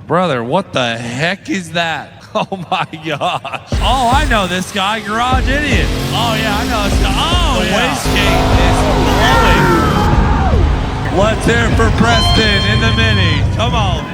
Brother, what the heck is that? Oh my gosh. Oh, I know this guy, Garage Idiot. Oh yeah, I know this guy. Oh, the wastegate is glowing. Let's hear it for Preston in the Mini. Come on.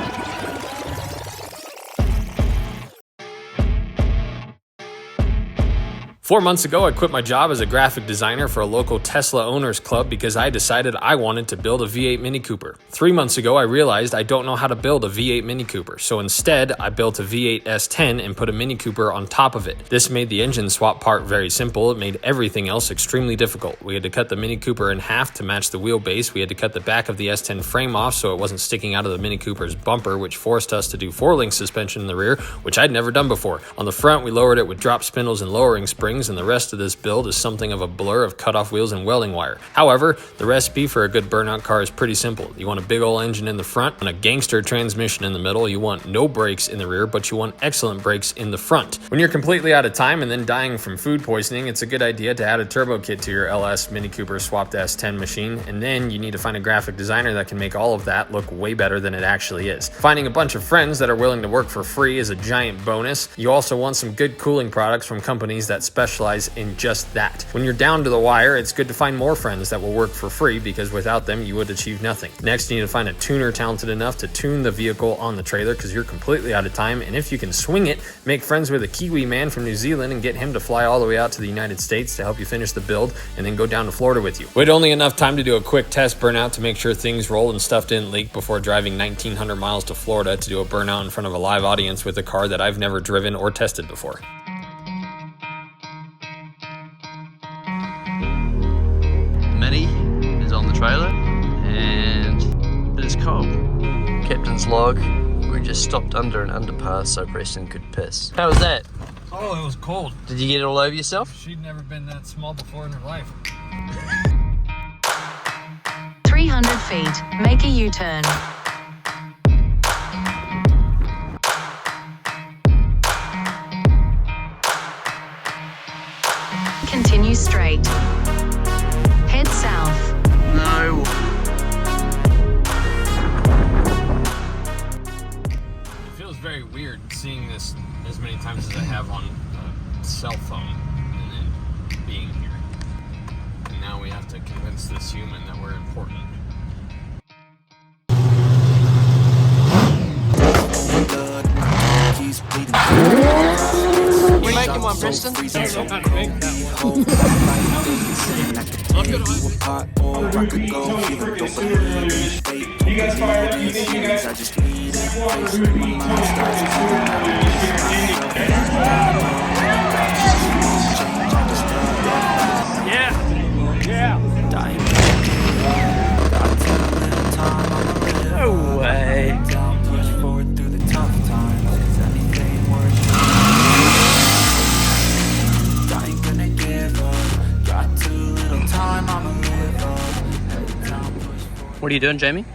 4 months ago, I quit my job as a graphic designer for a local Tesla owners club because I decided I wanted to build a V8 Mini Cooper. 3 months ago, I realized I don't know how to build a V8 Mini Cooper, so instead, I built a V8 S10 and put a Mini Cooper on top of it. This made the engine swap part very simple. It made everything else extremely difficult. We had to cut the Mini Cooper in half to match the wheelbase. We had to cut the back of the S10 frame off so it wasn't sticking out of the Mini Cooper's bumper, which forced us to do 4-link suspension in the rear, which I'd never done before. On the front, we lowered it with drop spindles and lowering springs, and the rest of this build is something of a blur of cut-off wheels and welding wire. However, the recipe for a good burnout car is pretty simple. You want a big old engine in the front and a gangster transmission in the middle. You want no brakes in the rear, but you want excellent brakes in the front. When you're completely out of time and then dying from food poisoning, it's a good idea to add a turbo kit to your LS Mini Cooper swapped S10 machine, and then you need to find a graphic designer that can make all of that look way better than it actually is. Finding a bunch of friends that are willing to work for free is a giant bonus. You also want some good cooling products from companies that specialize in just that. When you're down to the wire, it's good to find more friends that will work for free because without them, you would achieve nothing. Next, you need to find a tuner talented enough to tune the vehicle on the trailer because you're completely out of time, and if you can swing it, make friends with a Kiwi man from New Zealand and get him to fly all the way out to the United States to help you finish the build and then go down to Florida with you. We had only enough time to do a quick test burnout to make sure things rolled and stuff didn't leak before driving 1,900 miles to Florida to do a burnout in front of a live audience with a car that I've never driven or tested before. Mini is on the trailer and it is cold. Captain's log, we just stopped under an underpass so Preston could piss. How was that? Oh, it was cold. Did you get it all over yourself? She'd never been that small before in her life. 300 feet, make a U-turn. Continue straight. Head south. No. It feels very weird seeing this as many times as I have on a cell phone and then being here. And now we have to convince this human that we're important. You making one, Preston? I don't know how to make that one. You guys fired up? You think you guys? Yeah. No way. What are you doing, Jamie?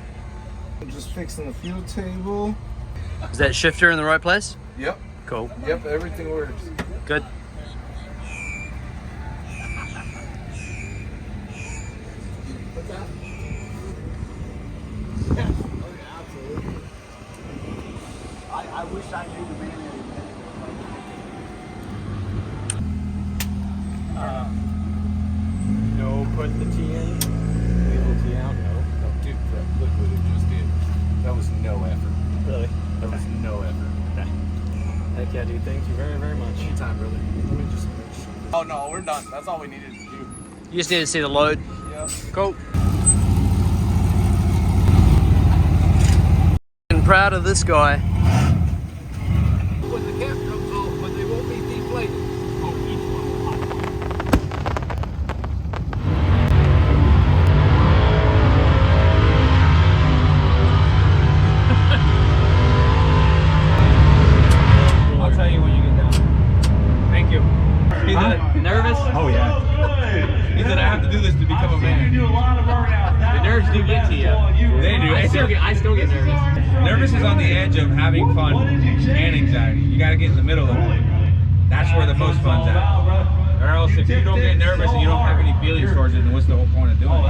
I'm just fixing the fuel table. Is that shifter in the right place? Yep. Cool. Yep, everything works. Good. I wish I knew the man. No, put the T in. Leave the T out. No, dude, that liquid it just did. That was no effort. Really? That was no effort. Okay. Heck yeah, dude. Thank you very, very much. Anytime, brother. Let me just make sure. Oh no, we're done. That's all we needed to do. You just need to see the load. Yep. Cool. I'm proud of this guy. When the cap comes off, but they won't be deflated. Oh, each one. I'll tell you when you get down. Thank you. Nervous? Oh yeah. He said I have to do this to become a man. The nerves do get to you. They do. I still get nervous. Nervous is on the edge of having fun and anxiety. You got to get in the middle of it. That's where the most fun's at. Or else if you don't get nervous and you don't have any feelings towards it, then what's the whole point of doing it?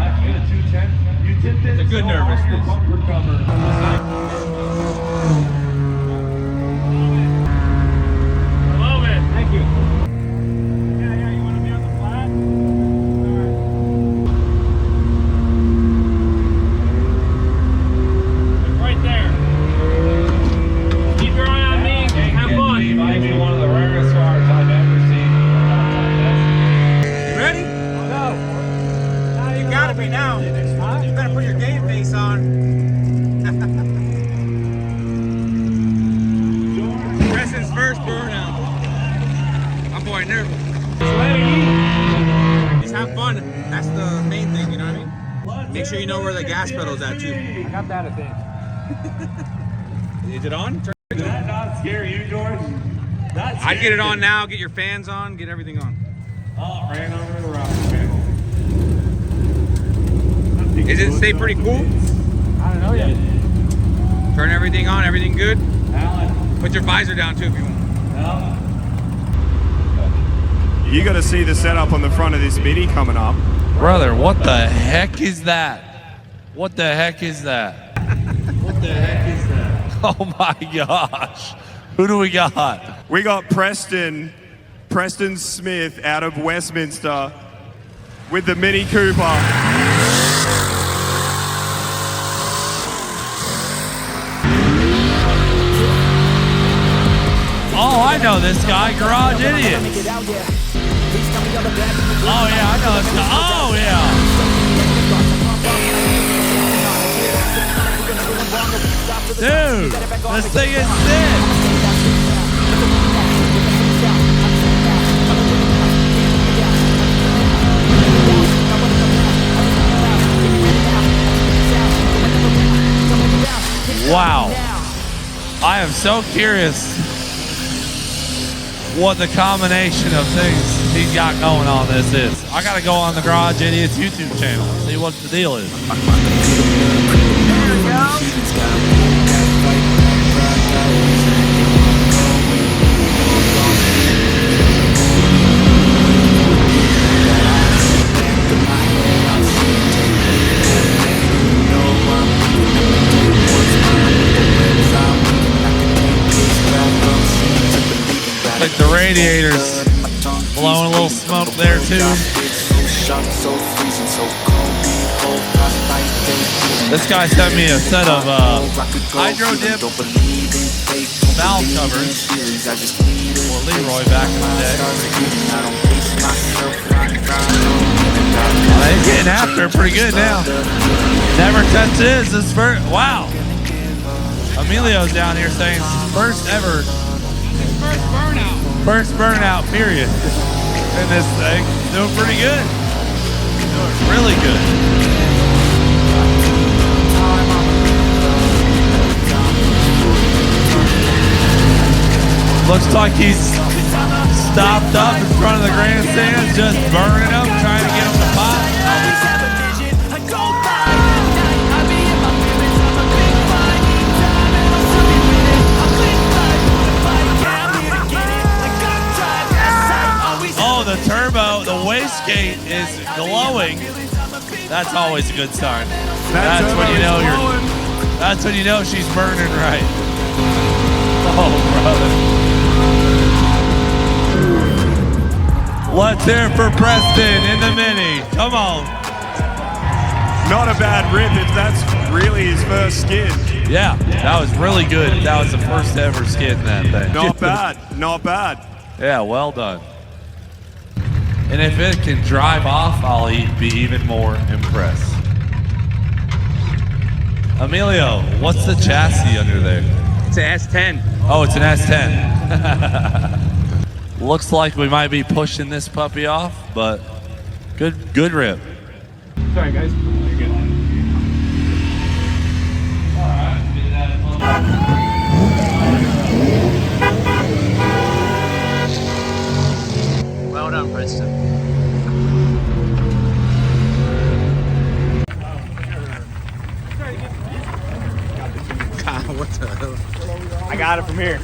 It's a good nervousness. make sure you know where the gas pedal's at too. I got that, I think. Is it on? Does that not scare you, George? I'd get it on now, get your fans on, get everything on. Oh, ran over the rock panel. Is it stay pretty cool? I don't know yet. Turn everything on, everything good? Alan, Put your visor down too if you want. Alan. You got to see the setup on the front of this Mini coming up. Brother, what the heck is that? What the heck is that? What the heck is that? Oh my gosh. Who do we got? We got Preston Smith out of Westminster with the Mini Cooper. Oh, I know this guy, Garage Idiot. Oh yeah, I know this guy. Oh yeah. Dude, this thing is sick. Wow. I am so curious what the combination of things he's got going on this is. I gotta go on the Garage Idiots YouTube channel, see what the deal is. Like the radiators blowing a little smoke there too. This guy sent me a set of hydro dip valve covers for Leroy back in the day. Well, he's getting after it pretty good now. Never tested his. This first, wow. Emilio's down here saying first ever. First burnout, period. And this thing doing pretty good. Doing really good. Looks like he's stopped up in front of the grandstands, just burning them, trying to get them to pop. Oh, the turbo, the wastegate is glowing. That's always a good sign. That's when you know that's when you know she's burning right. Oh, brother. Let's hear it for Preston in the Mini. Come on. Not a bad rip if that's really his first skid. Yeah, that was really good. That was the first ever skid in that thing. Not bad, not bad. Yeah, well done. And if it can drive off, I'll be even more impressed. Emilio, what's the chassis under there? It's an S10. Oh, it's an S10. Looks like we might be pushing this puppy off, but good rip. Sorry, guys. You're good. Well done, Preston. God, what the hell? I got it from here.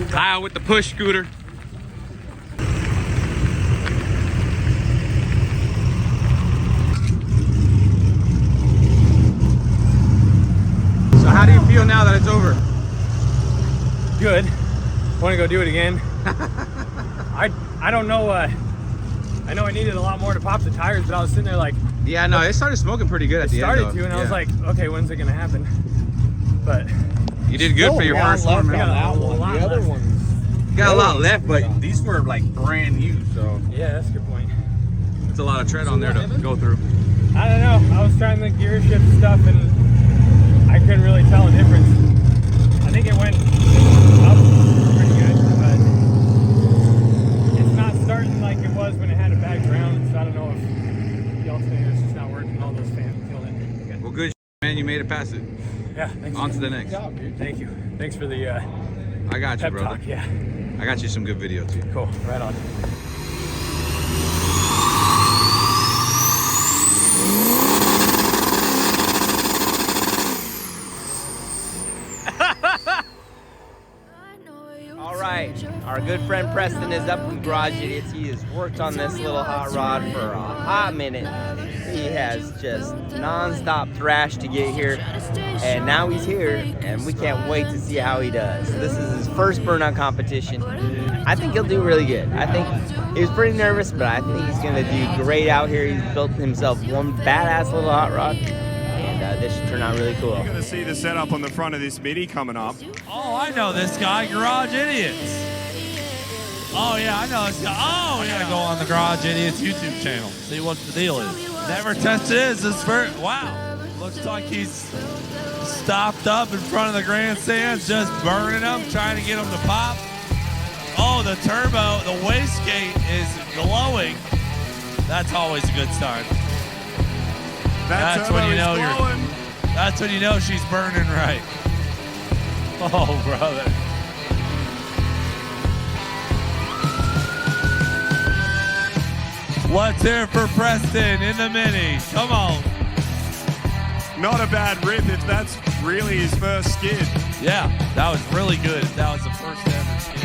Kyle with the push scooter. So how do you feel now that it's over? Good. Want to go do it again? I don't know. I know I needed a lot more to pop the tires, but I was sitting there like. Yeah, no, it started smoking pretty good at the end. Started to, and I was like, okay, when's it gonna happen? But you did good for your first one. I got a lot left. You got a lot left, but these were like brand new, so Yeah, that's a good point. it's a lot of tread on there to go through. I don't know. I was trying the gear shift stuff, and I couldn't really tell a difference. I think it went up pretty good, but all those fans feel it. Well, good man, you made it past it. Yeah, thanks. On to the next. Thank you. Thanks for the I got you, pep brother. talk. Yeah, I got you some good video too. cool. Right on. All right, our good friend Preston is up from Garage Idiots. He has worked on this little hot rod for a hot minute. He has just non-stop thrashed to get here, and now he's here, and we can't wait to see how he does. This is his first burnout competition. I think he'll do really good. I think he was pretty nervous, but I think he's gonna do great out here. He's built himself one badass little hot rod, and this should turn out really cool. You're going to see the setup on the front of this Mini coming up. Oh, I know this guy, Garage Idiots. Oh, yeah, I know this guy. Oh, we gotta go on the Garage Idiots YouTube channel, see what the deal is. Never tested his. This first. Wow. Looks like he's stopped up in front of the grandstands, just burning them, trying to get them to pop. Oh, the turbo, the wastegate is glowing. That's always a good start. That's when you know that's when you know she's burning right. Oh, brother. Let's hear it for Preston in the Mini. Come on. Not a bad rip if that's really his first skid. Yeah, that was really good. That was the first ever skid.